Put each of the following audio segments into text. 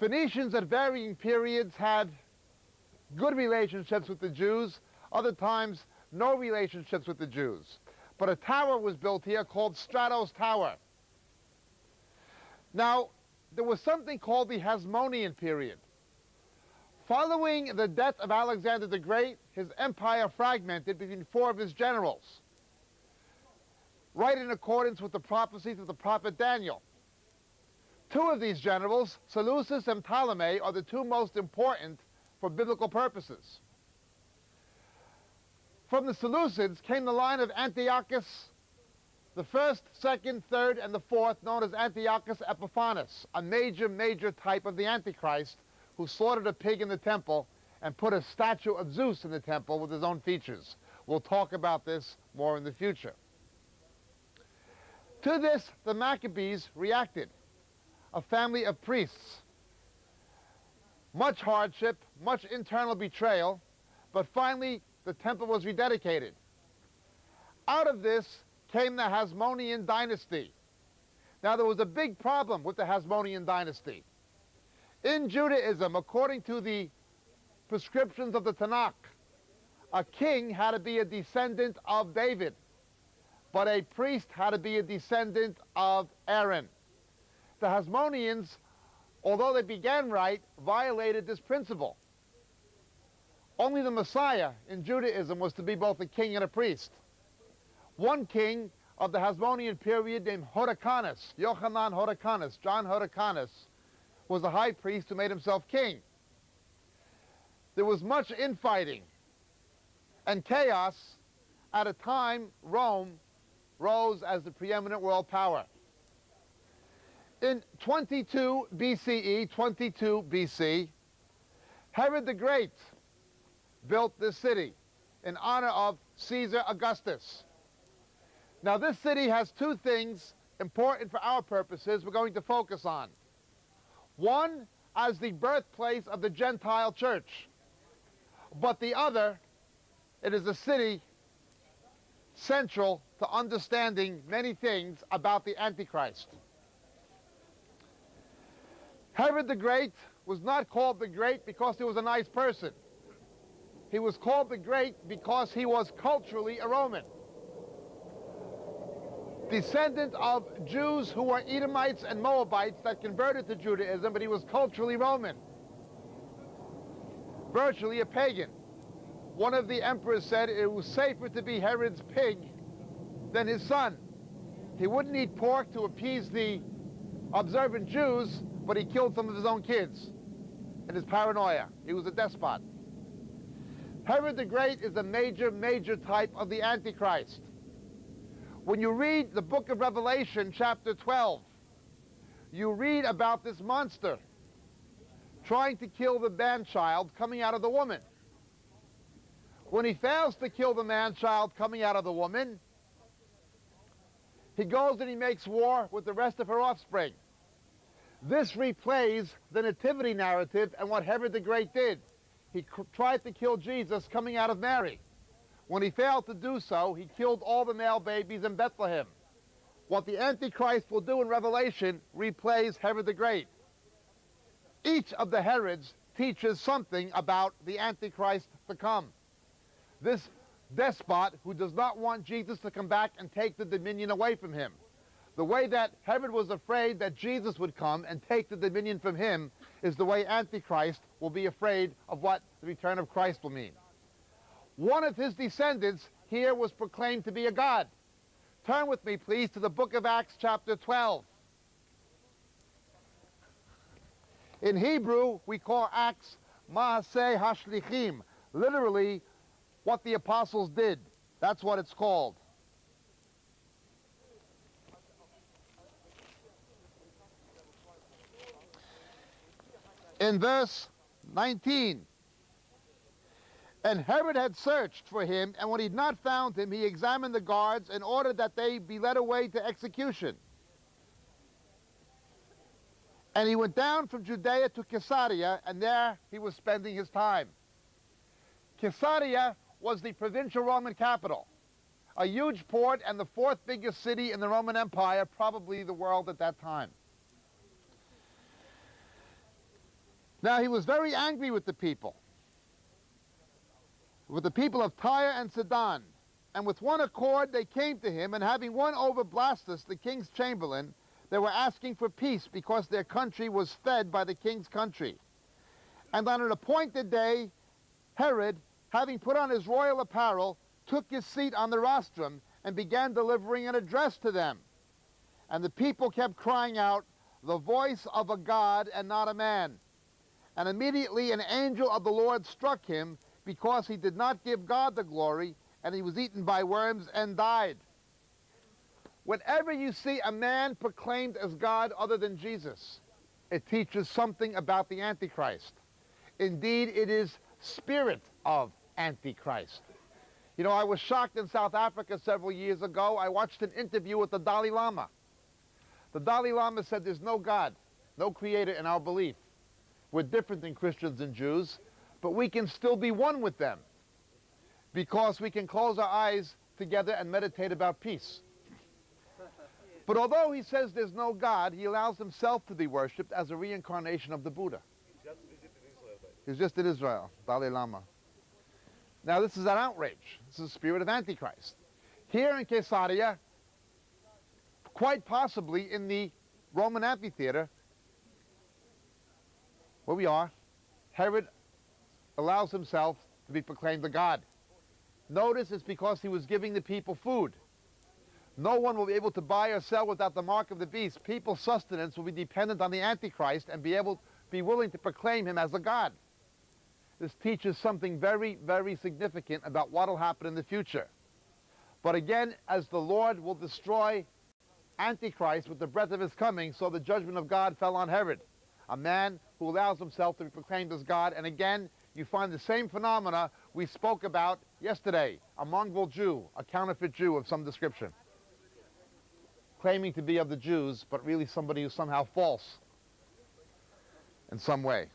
Phoenicians at varying periods had good relationships with the Jews, other times no relationships with the Jews. But a tower was built here called Strato's Tower. Now, there was something called the Hasmonean period. Following the death of Alexander the Great, his empire fragmented between 4 of his generals, right in accordance with the prophecies of the prophet Daniel. 2 of these generals, Seleucus and Ptolemy, are the 2 most important for biblical purposes. From the Seleucids came the line of Antiochus, the 1st, 2nd, 3rd, and the 4th, known as Antiochus Epiphanes, a major type of the Antichrist, who slaughtered a pig in the temple and put a statue of Zeus in the temple with his own features. We'll talk about this more in the future. To this, the Maccabees reacted, a family of priests. Much hardship, much internal betrayal, but finally the temple was rededicated. Out of this came the Hasmonean dynasty. Now, there was a big problem with the Hasmonean dynasty. In Judaism, according to the prescriptions of the Tanakh, a king had to be a descendant of David, but a priest had to be a descendant of Aaron. The Hasmoneans, although they began right, violated this principle. Only the Messiah in Judaism was to be both a king and a priest. One king of the Hasmonean period named Hyrcanus, Yochanan Hyrcanus, John Hyrcanus, was a high priest who made himself king. There was much infighting and chaos at a time Rome rose as the preeminent world power. In 22 BC, Herod the Great built this city in honor of Caesar Augustus. Now, this city has 2 things important for our purposes we're going to focus on. One, as the birthplace of the Gentile church, but the other, it is a city central to understanding many things about the Antichrist. Herod the Great was not called the Great because he was a nice person. He was called the Great because he was culturally a Roman. Descendant of Jews who were Edomites and Moabites that converted to Judaism, but he was culturally Roman. Virtually a pagan. One of the emperors said it was safer to be Herod's pig than his son. He wouldn't eat pork to appease the observant Jews, but he killed some of his own kids in his paranoia. He was a despot. Herod the Great is a major type of the Antichrist. When you read the book of Revelation, chapter 12, you read about this monster trying to kill the man-child coming out of the woman. When he fails to kill the man-child coming out of the woman, he goes and he makes war with the rest of her offspring. This replays the nativity narrative and what Herod the Great did. He tried to kill Jesus coming out of Mary. When he failed to do so, he killed all the male babies in Bethlehem. What the Antichrist will do in Revelation replays Herod the Great. Each of the Herods teaches something about the Antichrist to come. This despot who does not want Jesus to come back and take the dominion away from him. The way that Herod was afraid that Jesus would come and take the dominion from him is the way Antichrist will be afraid of what the return of Christ will mean. One of his descendants here was proclaimed to be a god. Turn with me, please, to the book of Acts, chapter 12. In Hebrew, we call Acts Maaseh Hashlichim, literally what the apostles did. That's what it's called. In verse 19, and Herod had searched for him, and when he had not found him, he examined the guards and ordered that they be led away to execution. And he went down from Judea to Caesarea, and there he was spending his time. Caesarea was the provincial Roman capital, a huge port and the 4th biggest city in the Roman Empire, probably the world at that time. Now he was very angry with the people of Tyre and Sidon. And with one accord they came to him, and having won over Blastus, the king's chamberlain, they were asking for peace, because their country was fed by the king's country. And on an appointed day, Herod, having put on his royal apparel, took his seat on the rostrum and began delivering an address to them. And the people kept crying out, "The voice of a God and not a man." And immediately an angel of the Lord struck him, because he did not give God the glory, and he was eaten by worms and died. Whenever you see a man proclaimed as God other than Jesus, it teaches something about the Antichrist. Indeed, it is spirit of Antichrist. You know, I was shocked in South Africa several years ago. I watched an interview with the Dalai Lama. The Dalai Lama said there's no God, no creator in our belief. We're different than Christians and Jews, but we can still be one with them, because we can close our eyes together and meditate about peace. But although he says there's no God, he allows himself to be worshipped as a reincarnation of the Buddha. He's just in Israel, Dalai Lama. Now this is an outrage. This is the spirit of Antichrist. Here in Caesarea, quite possibly in the Roman amphitheater, where we are, Herod allows himself to be proclaimed a god. Notice it's because he was giving the people food. No one will be able to buy or sell without the mark of the beast. People's sustenance will be dependent on the Antichrist and be willing to proclaim him as a god. This teaches something very, very significant about what will happen in the future. But again, as the Lord will destroy Antichrist with the breath of his coming, so the judgment of God fell on Herod, a man who allows himself to be proclaimed as God. And again, you find the same phenomena we spoke about yesterday. A Mongol Jew, a counterfeit Jew of some description, claiming to be of the Jews, but really somebody who's somehow false in some way.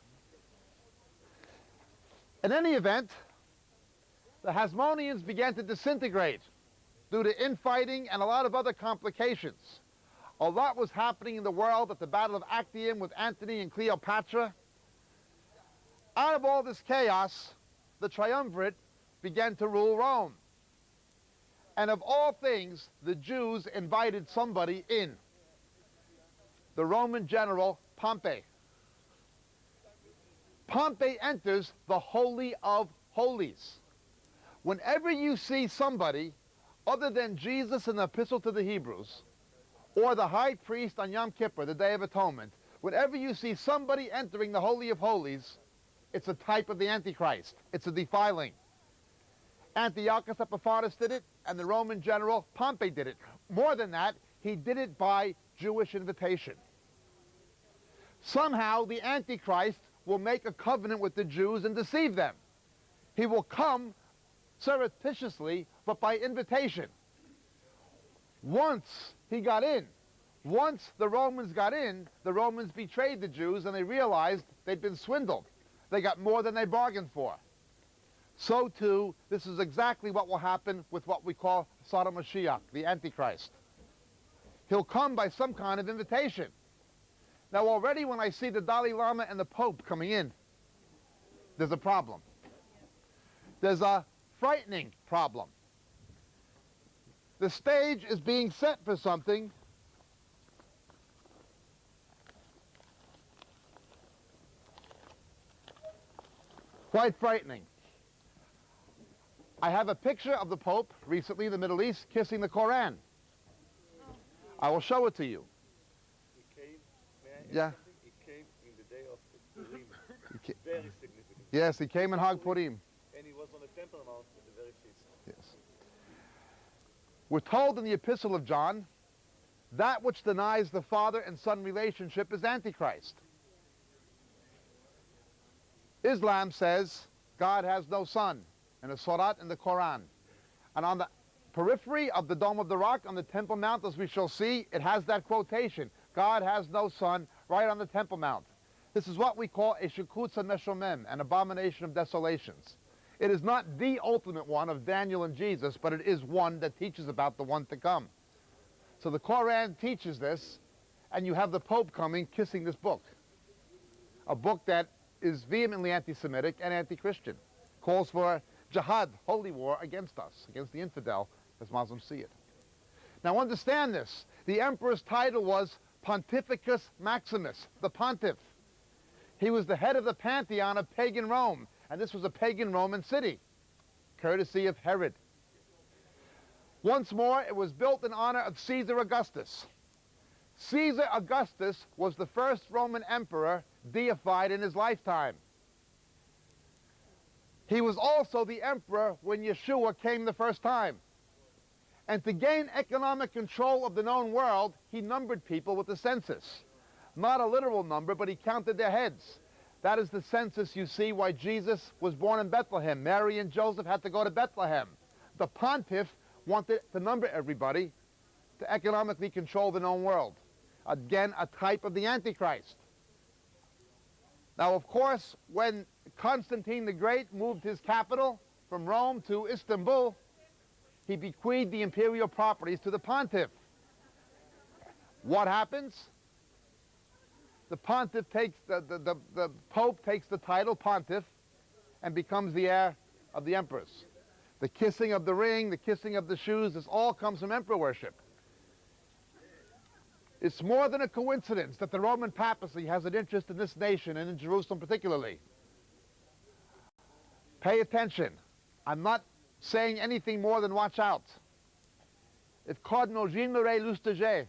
In any event, the Hasmoneans began to disintegrate due to infighting and a lot of other complications. A lot was happening in the world at the Battle of Actium with Antony and Cleopatra. Out of all this chaos, the triumvirate began to rule Rome. And of all things, the Jews invited somebody in. The Roman general Pompey. Pompey enters the Holy of Holies. Whenever you see somebody other than Jesus in the Epistle to the Hebrews, or the high priest on Yom Kippur, the Day of Atonement, whenever you see somebody entering the Holy of Holies, it's a type of the Antichrist. It's a defiling. Antiochus Epiphanes did it, and the Roman general Pompey did it. More than that, he did it by Jewish invitation. Somehow the Antichrist will make a covenant with the Jews and deceive them. He will come surreptitiously, but by invitation. Once he got in, once the Romans got in, the Romans betrayed the Jews, and they realized they'd been swindled. They got more than they bargained for. So too, this is exactly what will happen with what we call Sodom Mashiach, the Antichrist. He'll come by some kind of invitation. Now already when I see the Dalai Lama and the Pope coming in, there's a problem. There's a frightening problem. The stage is being set for something quite frightening. I have a picture of the Pope recently in the Middle East kissing the Koran. I will show it to you. He came, may I add Yeah. something? He came in the day of Purim. Very significant. Yes, he came in Hag Purim. And he was on the Temple Mount at the very feast. Yes. We're told in the Epistle of John, that which denies the father and son relationship is Antichrist. Islam says God has no son, in the Surat and the Quran. And on the periphery of the Dome of the Rock, on the Temple Mount, as we shall see, it has that quotation, God has no son, right on the Temple Mount. This is what we call a Shekutza Meshomem, an abomination of desolations. It is not the ultimate one of Daniel and Jesus, but it is one that teaches about the one to come. So the Quran teaches this, and you have the Pope coming, kissing this book. A book that is vehemently anti-Semitic and anti-Christian. Calls for jihad, holy war, against us, against the infidel, as Muslims see it. Now understand this. The emperor's title was Pontificus Maximus, the pontiff. He was the head of the pantheon of pagan Rome, and this was a pagan Roman city, courtesy of Herod. Once more, it was built in honor of Caesar Augustus. Caesar Augustus was the first Roman emperor deified in his lifetime. He was also the emperor when Yeshua came the first time. And to gain economic control of the known world, he numbered people with the census. Not a literal number, but he counted their heads. That is the census you see why Jesus was born in Bethlehem. Mary and Joseph had to go to Bethlehem. The pontiff wanted to number everybody to economically control the known world. Again, a type of the Antichrist. Now, of course, when Constantine the Great moved his capital from Rome to Istanbul, he bequeathed the imperial properties to the pontiff. What happens? The pontiff takes, the pope takes the title pontiff and becomes the heir of the emperors. The kissing of the ring, the kissing of the shoes, this all comes from emperor worship. It's more than a coincidence that the Roman papacy has an interest in this nation and in Jerusalem particularly. Pay attention. I'm not saying anything more than watch out. If Cardinal Jean-Marie Lustiger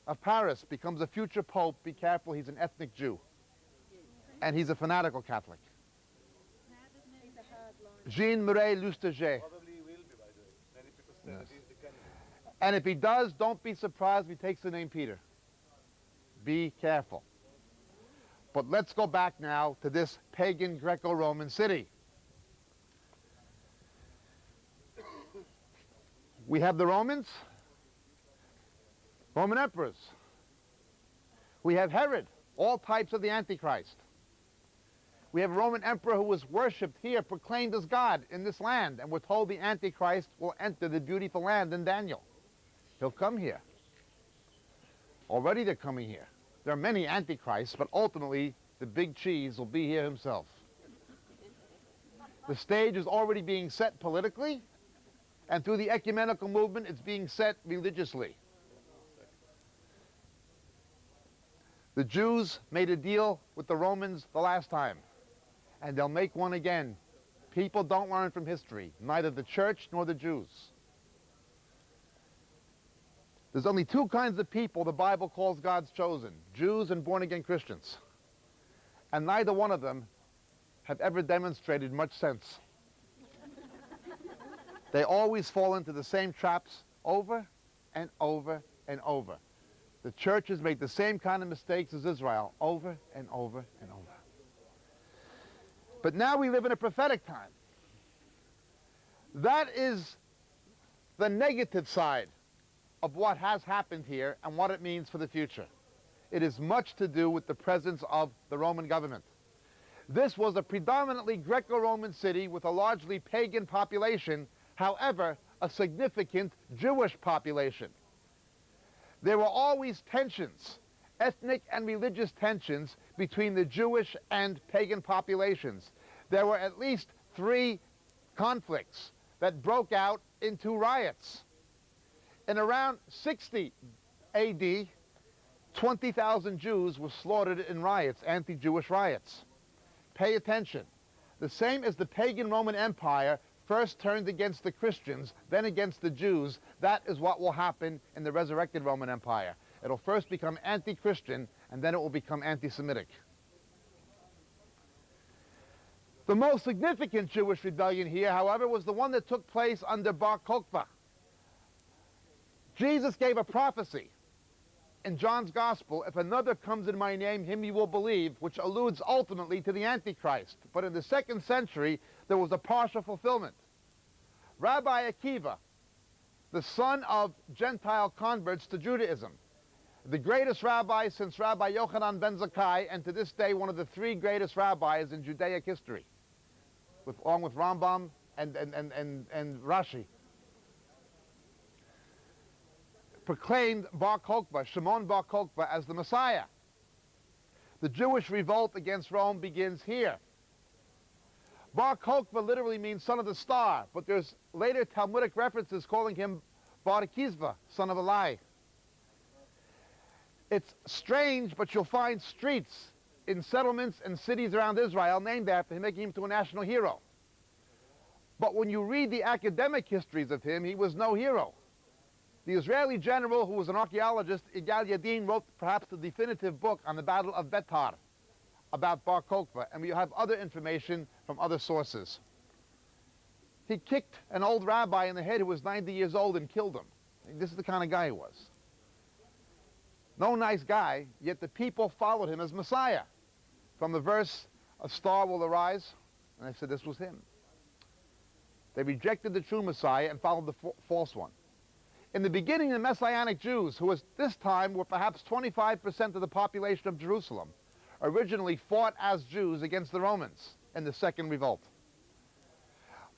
of Paris becomes a future pope, be careful, he's an ethnic Jew. And he's a fanatical Catholic. Jean-Marie Lustiger. Probably will be, by the way. Many people say that he's the candidate. And if he does, don't be surprised if he takes the name Peter. Be careful. But let's go back now to this pagan Greco-Roman city. We have the Romans, Roman emperors. We have Herod, all types of the Antichrist. We have a Roman emperor who was worshipped here, proclaimed as God in this land, and we're told the Antichrist will enter the beautiful land in Daniel. He'll come here. Already they're coming here. There are many Antichrists, but ultimately the big cheese will be here himself. The stage is already being set politically, and through the ecumenical movement, it's being set religiously. The Jews made a deal with the Romans the last time, and they'll make one again. People don't learn from history, neither the church nor the Jews. There's only two kinds of people the Bible calls God's chosen, Jews and born-again Christians. And neither one of them have ever demonstrated much sense. They always fall into the same traps over and over and over. The church has made the same kind of mistakes as Israel over and over and over. But now we live in a prophetic time. That is the negative side of what has happened here and what it means for the future. It is much to do with the presence of the Roman government. This was a predominantly Greco-Roman city with a largely pagan population, however, a significant Jewish population. There were always tensions, ethnic and religious tensions, between the Jewish and pagan populations. There were at least 3 conflicts that broke out into riots. In around 60 AD, 20,000 Jews were slaughtered in riots, anti-Jewish riots. Pay attention. The same as the pagan Roman Empire first turned against the Christians, then against the Jews, that is what will happen in the resurrected Roman Empire. It'll first become anti-Christian, and then it will become anti-Semitic. The most significant Jewish rebellion here, however, was the one that took place under Bar Kokhba. Jesus gave a prophecy in John's Gospel, if another comes in my name, him you will believe, which alludes ultimately to the Antichrist. But in the 2nd century, there was a partial fulfillment. Rabbi Akiva, the son of Gentile converts to Judaism, the greatest rabbi since Rabbi Yochanan ben Zakkai, and to this day one of the 3 greatest rabbis in Judaic history, along with Rambam and Rashi, proclaimed Bar Kokhba, Shimon Bar Kokhba, as the Messiah. The Jewish revolt against Rome begins here. Bar Kokhba literally means son of the star, but there's later Talmudic references calling him Bar Kizva, son of a lie. It's strange, but you'll find streets in settlements and cities around Israel named after him, making him to a national hero. But when you read the academic histories of him, he was no hero. The Israeli general, who was an archaeologist, Igal Yadin, wrote perhaps the definitive book on the Battle of Betar about Bar Kokhba, and we have other information from other sources. He kicked an old rabbi in the head who was 90 years old and killed him. This is the kind of guy he was. No nice guy, yet the people followed him as Messiah. From the verse, a star will arise, and they said this was him. They rejected the true Messiah and followed the false one. In the beginning, the Messianic Jews, who at this time were perhaps 25% of the population of Jerusalem, originally fought as Jews against the Romans in the Second Revolt.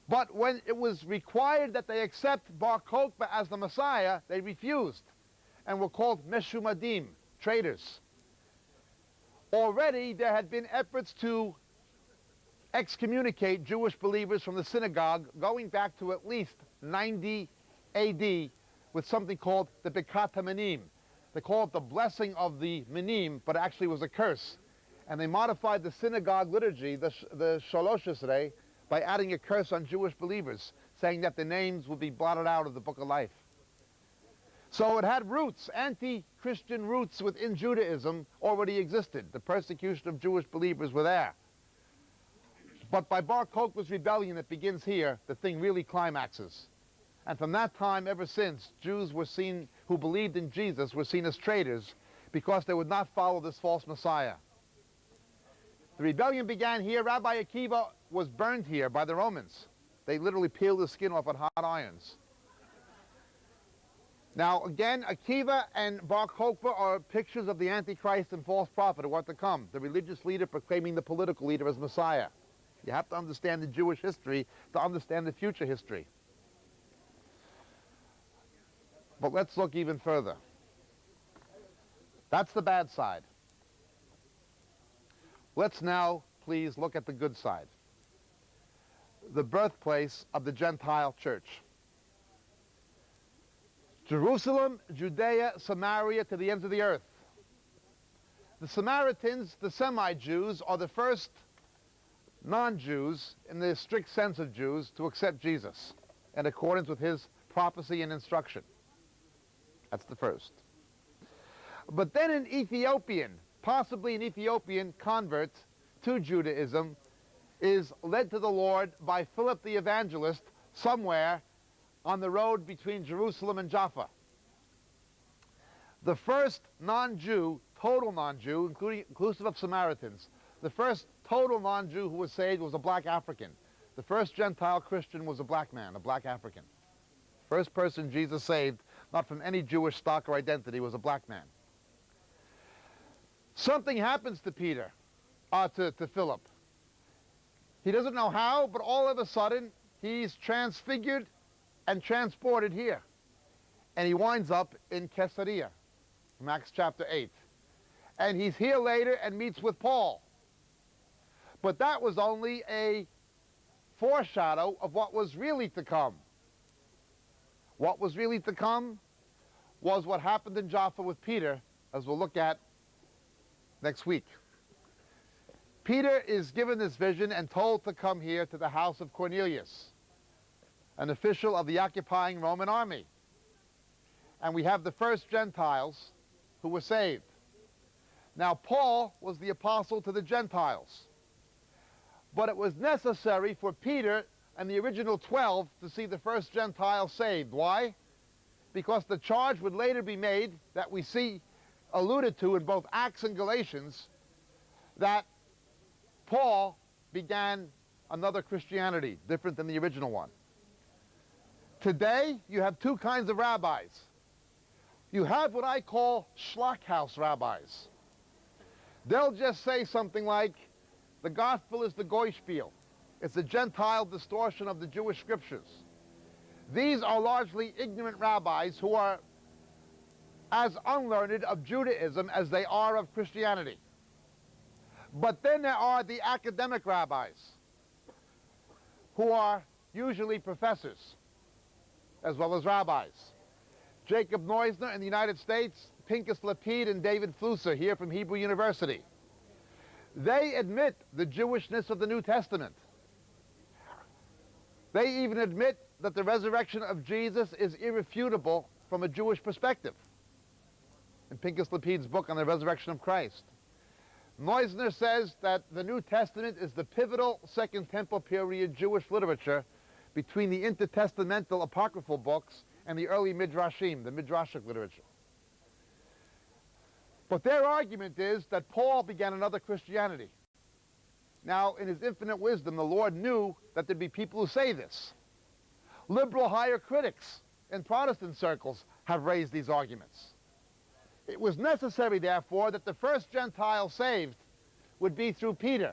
But when it was required that they accept Bar Kokhba as the Messiah, they refused and were called Meshumadim, traitors. Already there had been efforts to excommunicate Jewish believers from the synagogue going back to at least 90 AD with something called the Birkat HaMinim. They call it the blessing of the Minim, but it actually was a curse. And they modified the synagogue liturgy, the Shalosh Esrei, by adding a curse on Jewish believers, saying that the names would be blotted out of the Book of Life. So it had roots, anti-Christian roots within Judaism already existed. The persecution of Jewish believers were there. But by Bar Kokhba's rebellion that begins here, the thing really climaxes. And from that time ever since, Jews were seen, who believed in Jesus, were seen as traitors because they would not follow this false Messiah. The rebellion began here. Rabbi Akiva was burned here by the Romans. They literally peeled his skin off at hot irons. Now again, Akiva and Bar Kokhba are pictures of the Antichrist and false prophet who are to come, the religious leader proclaiming the political leader as Messiah. You have to understand the Jewish history to understand the future history. But let's look even further. That's the bad side. Let's now please look at the good side. The birthplace of the Gentile church. Jerusalem, Judea, Samaria, to the ends of the earth. The Samaritans, the semi-Jews, are the first non-Jews, in the strict sense of Jews, to accept Jesus in accordance with his prophecy and instruction. That's the first. But then an Ethiopian, possibly an Ethiopian convert to Judaism, is led to the Lord by Philip the evangelist somewhere on the road between Jerusalem and Jaffa. The first non-Jew, total non-Jew, inclusive of Samaritans, the first total non-Jew who was saved was a black African. The first Gentile Christian was a black man, a black African. First person Jesus saved, not from any Jewish stock or identity, was a black man. Something happens to Peter, to Philip. He doesn't know how, but all of a sudden, he's transfigured and transported here. And he winds up in Caesarea, from Acts chapter 8. And he's here later and meets with Paul. But that was only a foreshadow of what was really to come. What was really to come was what happened in Jaffa with Peter, as we'll look at next week. Peter is given this vision and told to come here to the house of Cornelius, an official of the occupying Roman army. And we have the first Gentiles who were saved. Now, Paul was the apostle to the Gentiles. But it was necessary for Peter and the original 12 to see the first Gentile saved. Why? Because the charge would later be made, that we see alluded to in both Acts and Galatians, that Paul began another Christianity, different than the original one. Today, you have two kinds of rabbis. You have what I call schlockhouse rabbis. They'll just say something like, the gospel is the goy spiel. It's a Gentile distortion of the Jewish scriptures. These are largely ignorant rabbis who are as unlearned of Judaism as they are of Christianity. But then there are the academic rabbis, who are usually professors, as well as rabbis. Jacob Neusner in the United States, Pinchas Lapid and David Flusser here from Hebrew University. They admit the Jewishness of the New Testament. They even admit that the resurrection of Jesus is irrefutable from a Jewish perspective, in Pinchas Lapid's book on the resurrection of Christ. Neusner says that the New Testament is the pivotal Second Temple period Jewish literature between the intertestamental apocryphal books and the early Midrashim, the Midrashic literature. But their argument is that Paul began another Christianity. Now, in his infinite wisdom, the Lord knew that there'd be people who say this. Liberal higher critics in Protestant circles have raised these arguments. It was necessary, therefore, that the first Gentile saved would be through Peter,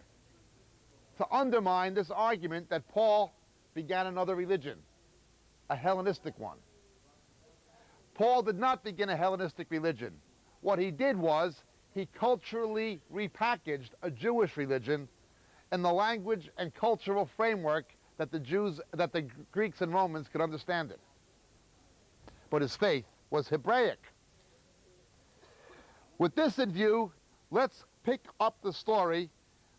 to undermine this argument that Paul began another religion, a Hellenistic one. Paul did not begin a Hellenistic religion. What he did was he culturally repackaged a Jewish religion in the language and cultural framework that the Greeks and Romans could understand it. But his faith was Hebraic. With this in view, let's pick up the story,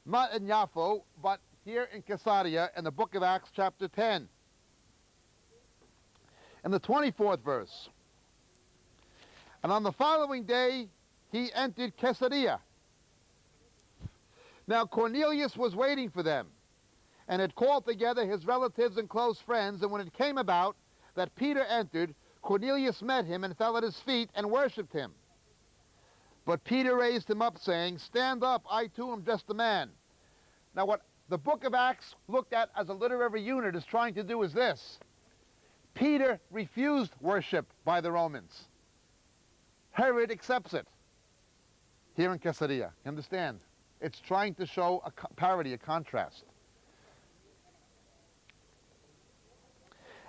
not in Yaffo, but here in Caesarea in the book of Acts chapter 10. In the 24th verse. And on the following day, he entered Caesarea. Now Cornelius was waiting for them, and had called together his relatives and close friends, and when it came about that Peter entered, Cornelius met him and fell at his feet and worshipped him. But Peter raised him up, saying, "Stand up, I too am just a man." Now what the book of Acts, looked at as a literary unit, is trying to do is this. Peter refused worship by the Romans. Herod accepts it here in Caesarea. You understand? It's trying to show a parody, a contrast.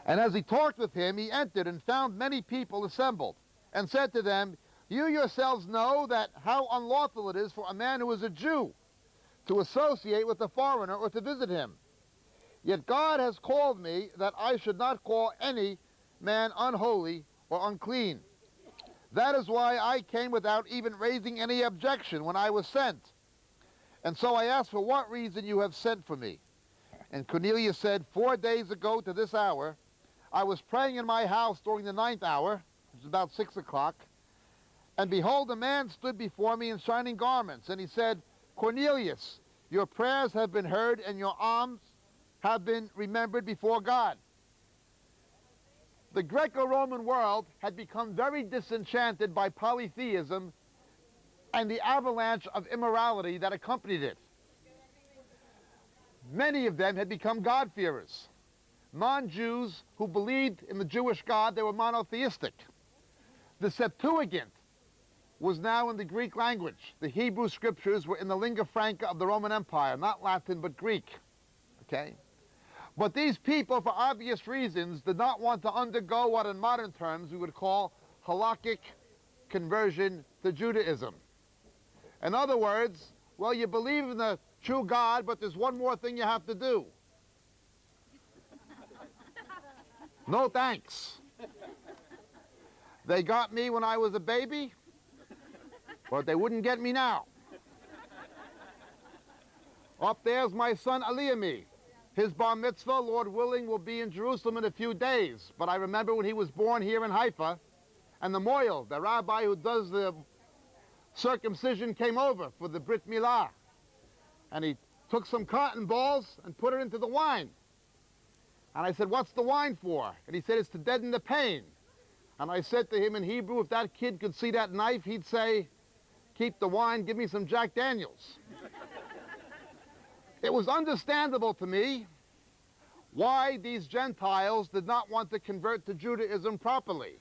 And as he talked with him, he entered and found many people assembled, and said to them, "You yourselves know that how unlawful it is for a man who is a Jew to associate with a foreigner or to visit him. Yet God has called me that I should not call any man unholy or unclean. That is why I came without even raising any objection when I was sent. And so I asked for what reason you have sent for me." And Cornelius said, 4 days ago to this hour, I was praying in my house during the 9th hour, which is about 6 o'clock, and behold, a man stood before me in shining garments, and he said, "Cornelius, your prayers have been heard, and your alms have been remembered before God." The Greco-Roman world had become very disenchanted by polytheism and the avalanche of immorality that accompanied it. Many of them had become God-fearers. Non-Jews who believed in the Jewish God, they were monotheistic. The Septuagint was now in the Greek language. The Hebrew scriptures were in the lingua franca of the Roman Empire, not Latin but Greek. Okay? But these people, for obvious reasons, did not want to undergo what in modern terms we would call halakhic conversion to Judaism. In other words, well, you believe in the true God, but there's one more thing you have to do. No thanks. They got me when I was a baby, but they wouldn't get me now. Up there's my son Eliami. His bar mitzvah, Lord willing, will be in Jerusalem in a few days. But I remember when he was born here in Haifa, and the moil, the rabbi who does the circumcision, came over for the Brit Milah. And he took some cotton balls and put it into the wine. And I said, "What's the wine for?" And he said, "It's to deaden the pain." And I said to him in Hebrew, if that kid could see that knife, he'd say, "Keep the wine, give me some Jack Daniels." It was understandable to me why these Gentiles did not want to convert to Judaism properly.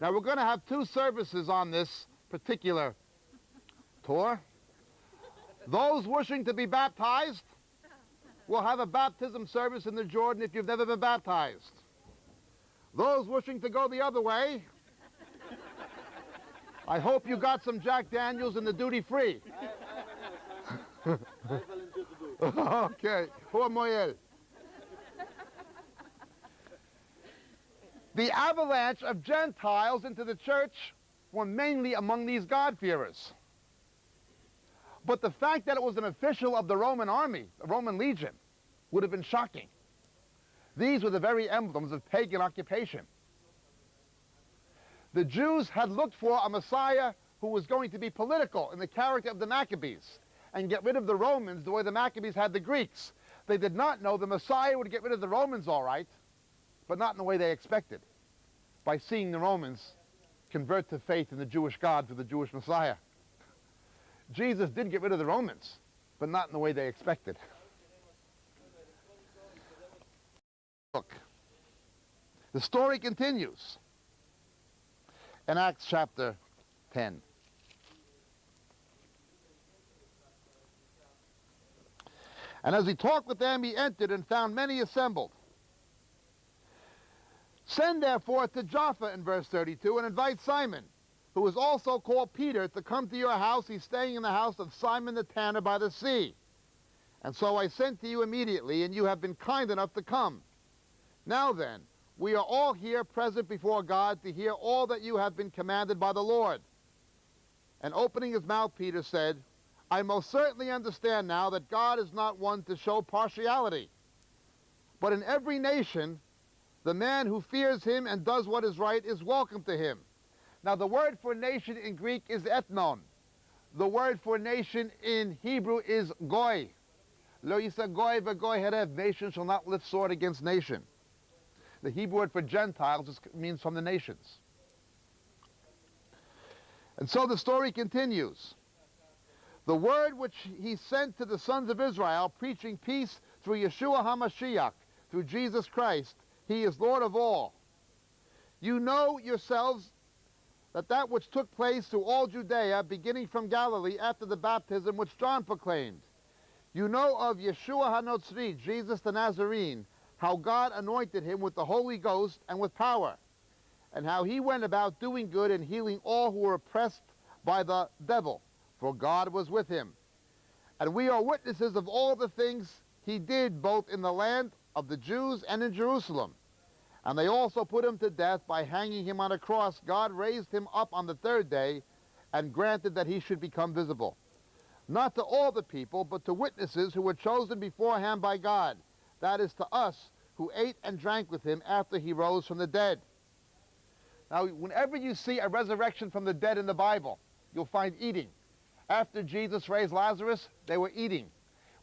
Now we're going to have 2 services on this particular tour. Those wishing to be baptized will have a baptism service in the Jordan if you've never been baptized. Those wishing to go the other way, I hope you got some Jack Daniels in the duty-free. Okay. Poor Moyel. The avalanche of Gentiles into the church were mainly among these God-fearers. But the fact that it was an official of the Roman army, the Roman legion, would have been shocking. These were the very emblems of pagan occupation. The Jews had looked for a Messiah who was going to be political in the character of the Maccabees and get rid of the Romans the way the Maccabees had the Greeks. They did not know the Messiah would get rid of the Romans all right, but not in the way they expected, by seeing the Romans convert to faith in the Jewish God through the Jewish Messiah. Jesus did get rid of the Romans, but not in the way they expected. Look, the story continues in Acts chapter 10. And as he talked with them, he entered and found many assembled. Send therefore to Joppa, in verse 32, and invite Simon, who is also called Peter, to come to your house. He's staying in the house of Simon the tanner by the sea. And so I sent to you immediately, and you have been kind enough to come. Now then, we are all here present before God to hear all that you have been commanded by the Lord. And opening his mouth, Peter said, I most certainly understand now that God is not one to show partiality, but in every nation, the man who fears him and does what is right is welcome to him. Now, the word for nation in Greek is ethnon. The word for nation in Hebrew is goy. Lo yisa goy v'goy herev. Nation shall not lift sword against nation. The Hebrew word for Gentiles means from the nations. And so the story continues. The word which he sent to the sons of Israel, preaching peace through Yeshua HaMashiach, through Jesus Christ, he is Lord of all. You know yourselves that which took place through all Judea, beginning from Galilee after the baptism which John proclaimed. You know of Yeshua HaNotzri, Jesus the Nazarene, how God anointed him with the Holy Ghost and with power, and how he went about doing good and healing all who were oppressed by the devil, for God was with him. And we are witnesses of all the things he did both in the land of the Jews and in Jerusalem. And they also put him to death by hanging him on a cross. God raised him up on the third day and granted that he should become visible, not to all the people, but to witnesses who were chosen beforehand by God, that is, to us who ate and drank with him after he rose from the dead. Now, whenever you see a resurrection from the dead in the Bible, you'll find eating. After Jesus raised Lazarus, they were eating.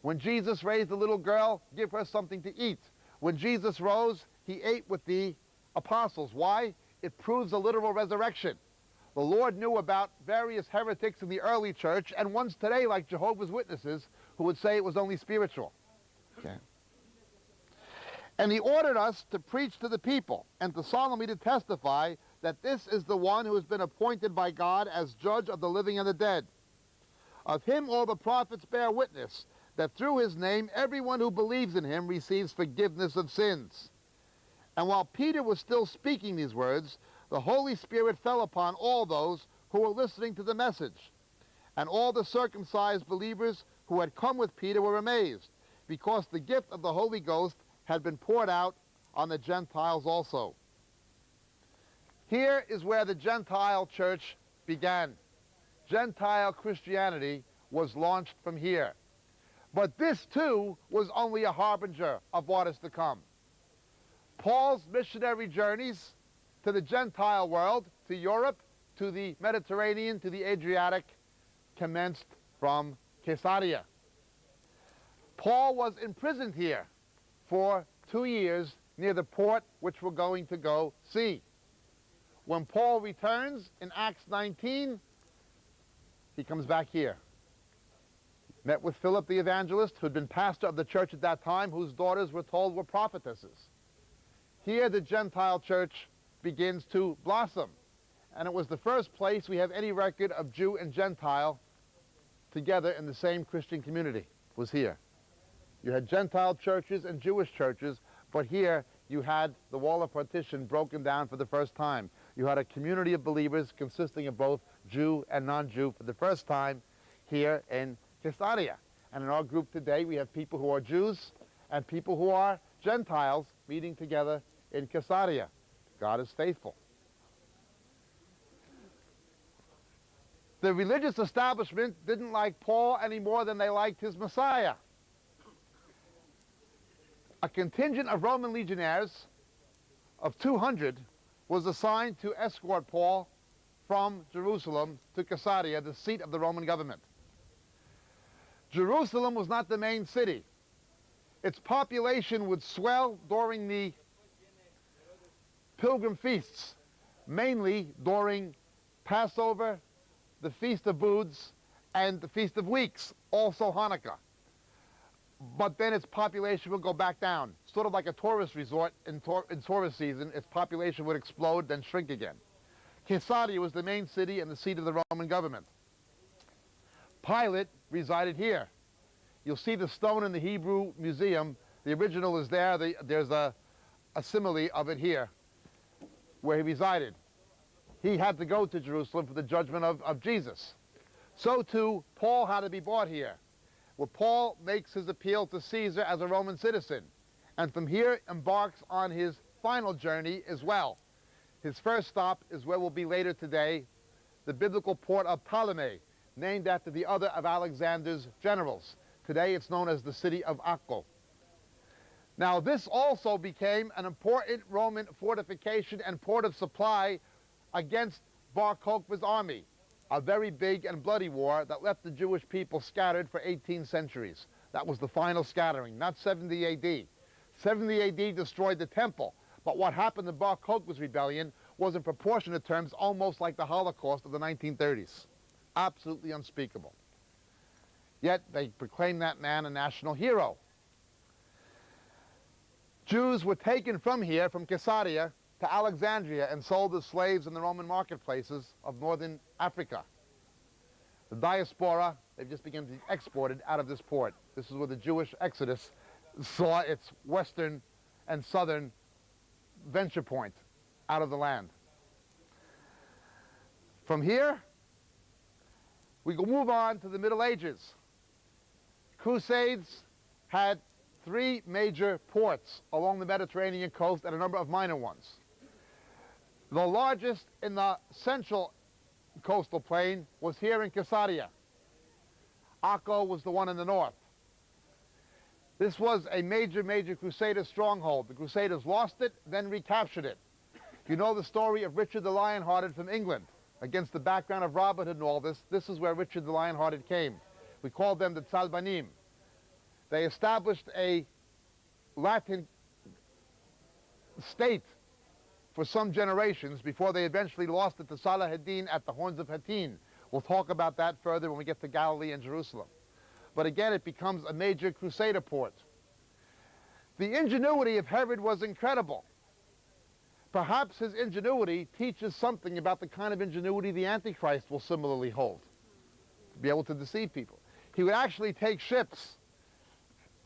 When Jesus raised the little girl, give her something to eat. When Jesus rose, he ate with the apostles. Why? It proves a literal resurrection. The Lord knew about various heretics in the early church, and ones today like Jehovah's Witnesses, who would say it was only spiritual. Okay. And he ordered us to preach to the people and to solemnly to testify that this is the one who has been appointed by God as judge of the living and the dead. Of him all the prophets bear witness, that through his name everyone who believes in him receives forgiveness of sins. And while Peter was still speaking these words, the Holy Spirit fell upon all those who were listening to the message. And all the circumcised believers who had come with Peter were amazed, because the gift of the Holy Ghost had been poured out on the Gentiles also. Here is where the Gentile church began. Gentile Christianity was launched from here. But this, too, was only a harbinger of what is to come. Paul's missionary journeys to the Gentile world, to Europe, to the Mediterranean, to the Adriatic, commenced from Caesarea. Paul was imprisoned here for 2 years near the port which we're going to go see. When Paul returns in Acts 19, he comes back here. Met with Philip the evangelist, who had been pastor of the church at that time, whose daughters were told were prophetesses. Here the Gentile church begins to blossom. And it was the first place we have any record of Jew and Gentile together in the same Christian community, was here. You had Gentile churches and Jewish churches, but here you had the wall of partition broken down for the first time. You had a community of believers consisting of both Jew and non-Jew for the first time here in Caesarea. And in our group today, we have people who are Jews and people who are Gentiles meeting together in Caesarea. God is faithful. The religious establishment didn't like Paul any more than they liked his Messiah. A contingent of Roman legionnaires of 200 was assigned to escort Paul from Jerusalem to Caesarea, the seat of the Roman government. Jerusalem was not the main city. Its population would swell during the pilgrim feasts, mainly during Passover, the Feast of Booths, and the Feast of Weeks, also Hanukkah. But then its population would go back down. Sort of like a tourist resort in tourist season, its population would explode, then shrink again. Caesarea was the main city and the seat of the Roman government. Pilate resided here. You'll see the stone in the Hebrew Museum. The original is there. There's a simile of it here, where he resided. He had to go to Jerusalem for the judgment of Jesus. So too, Paul had to be brought here, where Paul makes his appeal to Caesar as a Roman citizen, and from here embarks on his final journey as well. His first stop is where we'll be later today, the biblical port of Ptolemy, named after the other of Alexander's generals. Today it's known as the city of Akko. Now this also became an important Roman fortification and port of supply against Bar Kokhba's army, a very big and bloody war that left the Jewish people scattered for 18 centuries. That was the final scattering, not 70 AD. 70 AD destroyed the temple, but what happened in Bar Kokhba's rebellion was in proportionate terms almost like the Holocaust of the 1930s. Absolutely unspeakable. Yet they proclaimed that man a national hero. Jews were taken from here, from Caesarea, to Alexandria and sold as slaves in the Roman marketplaces of northern Africa. The diaspora, they've just begun to be exported out of this port. This is where the Jewish exodus saw its western and southern venture point out of the land. From here, we will move on to the Middle Ages. Crusades had 3 major ports along the Mediterranean coast and a number of minor ones. The largest in the central coastal plain was here in Caesarea. Akko was the one in the north. This was a major Crusader stronghold. The Crusaders lost it, then recaptured it. You know the story of Richard the Lionhearted from England. Against the background of Robin Hood and all this, this is where Richard the Lionhearted came. We called them the Tzalbanim. They established a Latin state for some generations before they eventually lost it to Salah ad-Din at the Horns of Hattin. We'll talk about that further when we get to Galilee and Jerusalem. But again, it becomes a major Crusader port. The ingenuity of Herod was incredible. Perhaps his ingenuity teaches something about the kind of ingenuity the Antichrist will similarly hold, to be able to deceive people. He would actually take ships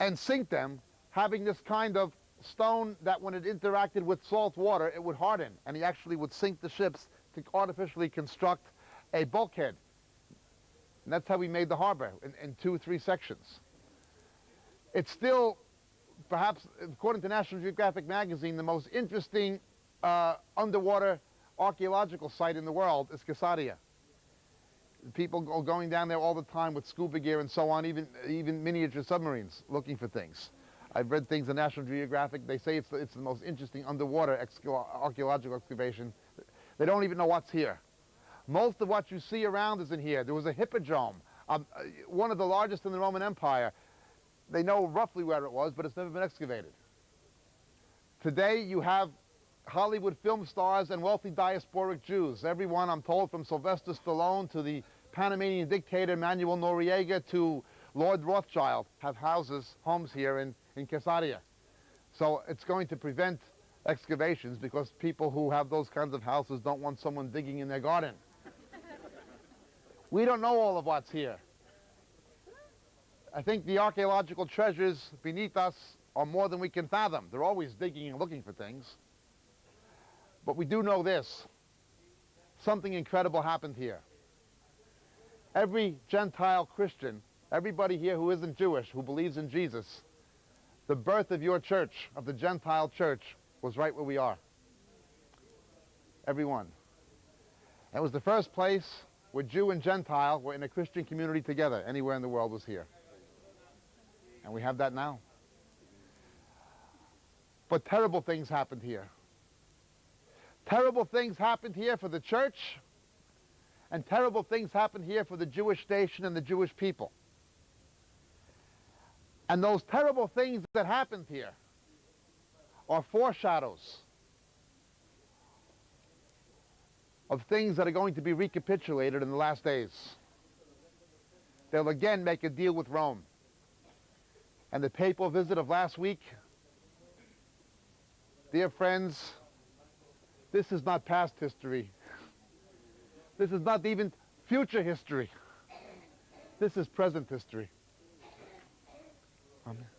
and sink them, having this kind of stone that when it interacted with salt water, it would harden, and he actually would sink the ships to artificially construct a bulkhead. And that's how we made the harbor in 2 or 3 sections. It's still, perhaps, according to National Geographic magazine, the most interesting underwater archaeological site in the world is Caesarea. People are going down there all the time with scuba gear and so on, even miniature submarines looking for things. I've read things in National Geographic. They say it's the most interesting underwater archaeological excavation. They don't even know what's here. Most of what you see around is in here. There was a hippodrome, one of the largest in the Roman Empire. They know roughly where it was, but it's never been excavated. Today you have Hollywood film stars and wealthy diasporic Jews. Everyone, I'm told, from Sylvester Stallone to the Panamanian dictator Manuel Noriega to Lord Rothschild have homes here in Caesarea. So it's going to prevent excavations because people who have those kinds of houses don't want someone digging in their garden. We don't know all of what's here. I think the archaeological treasures beneath us are more than we can fathom. They're always digging and looking for things. But we do know this. Something incredible happened here. Every Gentile Christian, everybody here who isn't Jewish, who believes in Jesus, the birth of your church, of the Gentile church, was right where we are. Everyone. It was the first place where Jew and Gentile were in a Christian community together. Anywhere in the world was here. And we have that now. But terrible things happened here. Terrible things happened here for the church, and terrible things happened here for the Jewish nation and the Jewish people. And those terrible things that happened here are foreshadows of things that are going to be recapitulated in the last days. They'll again make a deal with Rome. And the papal visit of last week, dear friends, this is not past history. This is not even future history. This is present history. Amen.